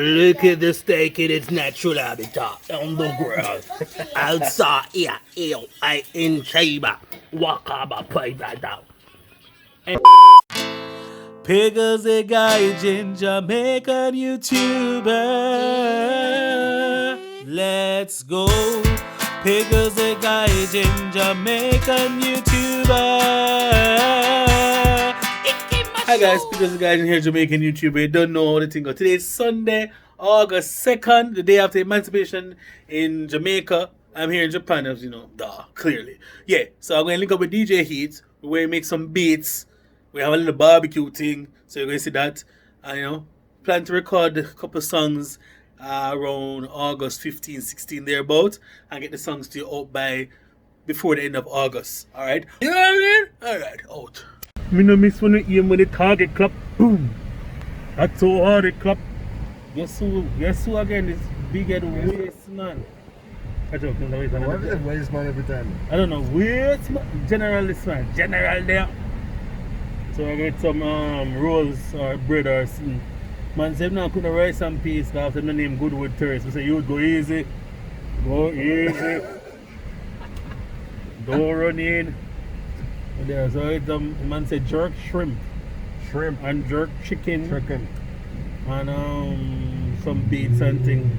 Look at the steak in its natural habitat on the ground. Outside here, in Sheba. Wakaba Paidada. Pickles a guy Jamaican YouTuber. Let's go. Pickles a guy Jamaican YouTuber. Hi guys, Pickles the guy in here, Jamaican YouTuber. You don't know how the thing goes. Today is Sunday, August 2nd, the day after emancipation in Jamaica. I'm here in Japan, as you know, clearly. Yeah, so I'm going to link up with DJ Heat. We're going to make some beats. We have a little barbecue thing, so you're going to see that. And, you know, plan to record a couple songs around August 15, 16, thereabout, and get the songs to you out by before the end of August. Alright? You know what I mean? Alright, out. Me no miss when you aim with the target clap. Boom. That's so hard it clap. Guess who again? This big head waist man. What is the waist man every time? I don't know. Waist man. General this man. General there. So I get some rolls or bread or something. Man said now could rice and peas because after the name Goodwood Terrace. We say you would go easy. Go easy. Don't run in. There, so it's man said jerk shrimp and jerk chicken and some beets and things.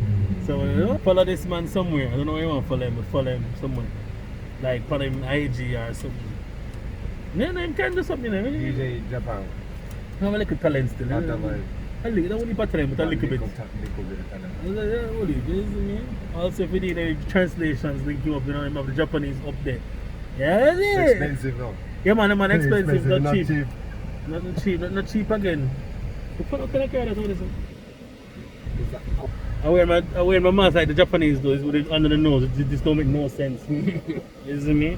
So you know, follow this man somewhere. I don't know where you want to follow him, but follow him somewhere. Like follow him IG or something. No, you can do something. DJ Japan. I have a little talent still. I don't only part talent, but a little bit. Also, if you need any translations, link you up. You know, you have the Japanese up there. Yeah, it's expensive now. Yeah, man, expensive, not cheap. Not cheap again. What kind of car that's what is it? I wear my mask like the Japanese do, with it under the nose. This don't make no sense. You see me?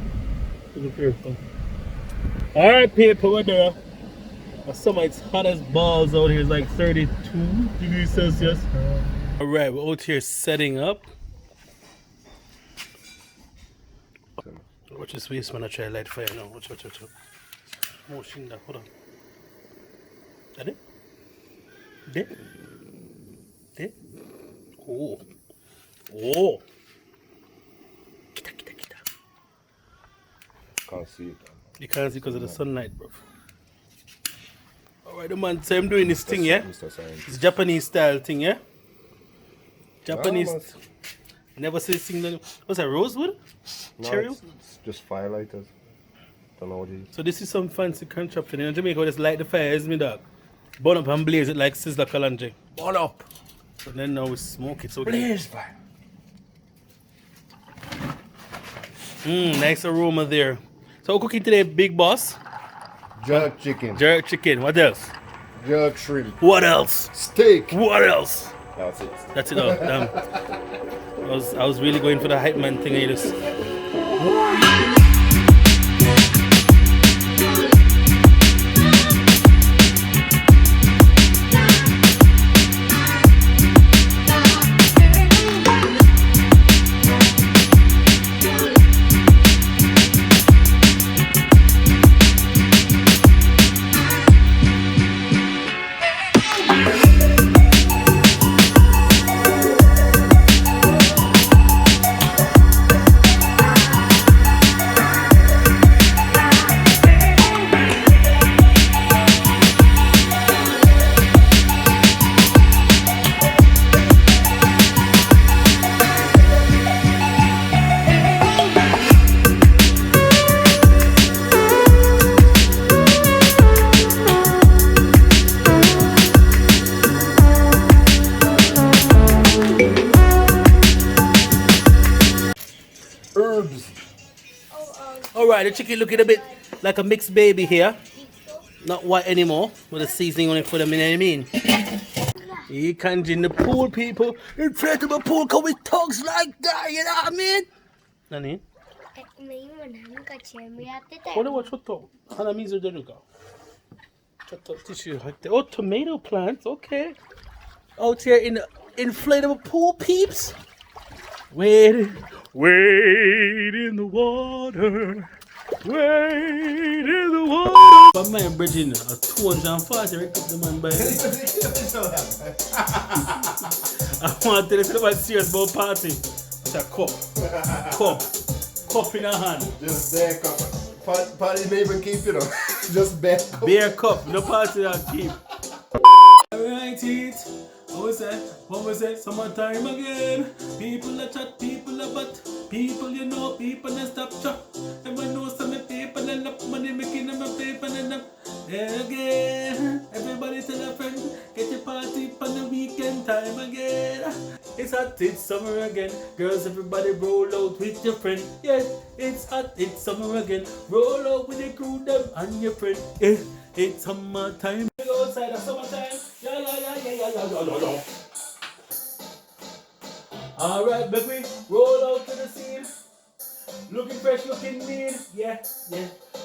Look careful. Alright, people, we're there. Summer, it's hot as balls out here. It's like 32 degrees Celsius. Alright, we're out here setting up. Watch this waste man, I try to light fire now. Watch. Oh, Shinda, hold on. That it? There? Oh. Kita. Can't see it. You can't see because of the sunlight, bro. Alright, the man, so I'm doing this thing, yeah? It's Japanese style thing, yeah? Japanese. Never see this thing. What's that, rosewood? No, Cherry? it's just firelighters. Don't know what it is. So this is some fancy contraption. In Jamaica, just light the fire, isn't it, dog? Burn up and blaze it like Sizzler Kalanje. Burn up! And then now we smoke it. So blaze fire! Nice aroma there. So we're cooking today, big boss? Jerk chicken. Jerk chicken. What else? Jerk shrimp. What else? Steak. What else? That's it. That's it all. Damn. I was really going for the hype man thing. I just... Alright, the chicken looking a bit like a mixed baby here. Not white anymore, with a seasoning on it for them, you know what I mean? You can't in the pool, people. Inflatable pool come with tongues like that, you know what I mean? Nani? Oh, tomato plants, okay. Out here in the inflatable pool, peeps. Wait in the water. Wait in the water. But my bridging a 240 right up the man by. I want to tell you something serious about party. It's a cup. Cup in a hand. Just bare cup. Party may even keep, you know. Just bare cup. Bare cup. No party that keep. Alright, it. What we say, summertime again. People a chat, people a butt. People you know, people a stop chat. Everyone knows some people and up money making them a paper and up. There again. Everybody tell a friend, get your party on the weekend time again. It's hot, it's summer again. Girls, everybody roll out with your friend. Yeah, it's hot, it's summer again. Roll out with your crew, them and your friend. Yeah, it's summertime. We go outside of summertime. Yeah. Alright, baby, roll out to the scene. Looking fresh, looking mean. Yeah.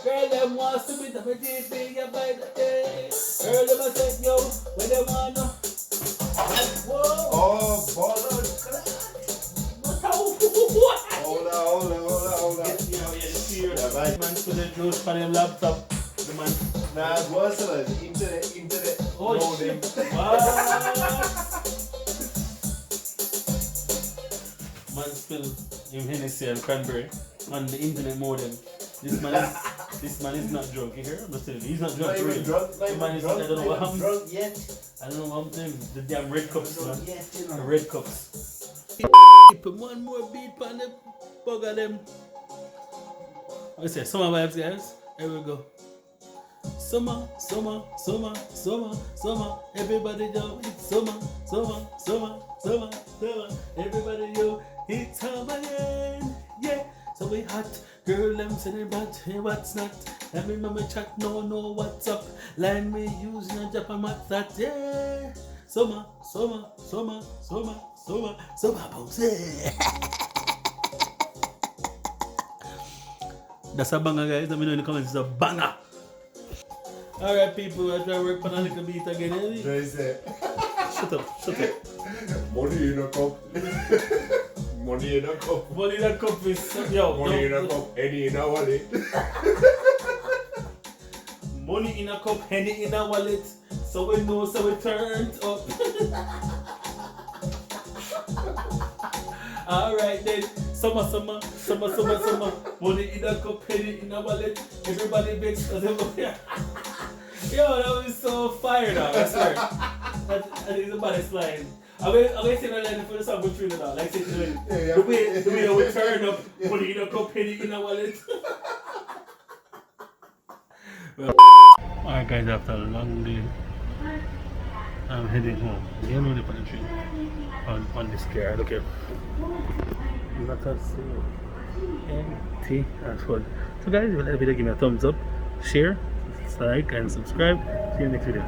Girl, them wants to be the DJ, yeah, by the day. Girl, them a say, yo, where they wanna. Whoa. Oh, baller. Hold on. Yeah, the fear. Yeah, bye. Man, put the nose on your laptop. The man. Nah, it was internet. Oh, Loading. shit. What? Man spilled him Hennessy and cranberry on the internet modem. This man is not drunk. You hear? I'm just telling you, he's not drunk. Not even drunk. The man is, I don't know what happened. Drunk yet. I don't know what happened. The damn red cups, man. Yet, you The know. red cups. Put one more beat on the bug of them. Let's say summer vibes, guys. Here we go. Summer. Everybody know it's summer. Everybody know it's summer again. Yeah. So we hot. Girl, them saying bad. Hey, what's not? Let me remember chat. No, what's up? Line me using a Japan what's that? Yeah. Summer. Bounce. That's a banger, guys. Let me know in the comments. It's a banger. Alright, people, I try to work on a little bit again. Shut up. Money in a cup. Money in a cup. Money in a cup is yo. Money in a cup. Henny in a wallet. Money in a cup, Henny in a wallet. So we know, so we turned up. Alright then. Summer. Money in a cup, Henny in a wallet. Everybody makes us. Yo, that was so fire now, I swear. That is the baddest line. I'm going to say that line for the song with now. Like say the way we turn up, money in a cup, penny in a wallet. Well, alright guys, after a long day, I'm heading home. You know the pantry on this car, look here. Not a single empty as well. So guys, if you like the video, give me a thumbs up, share, like and subscribe. See you next video.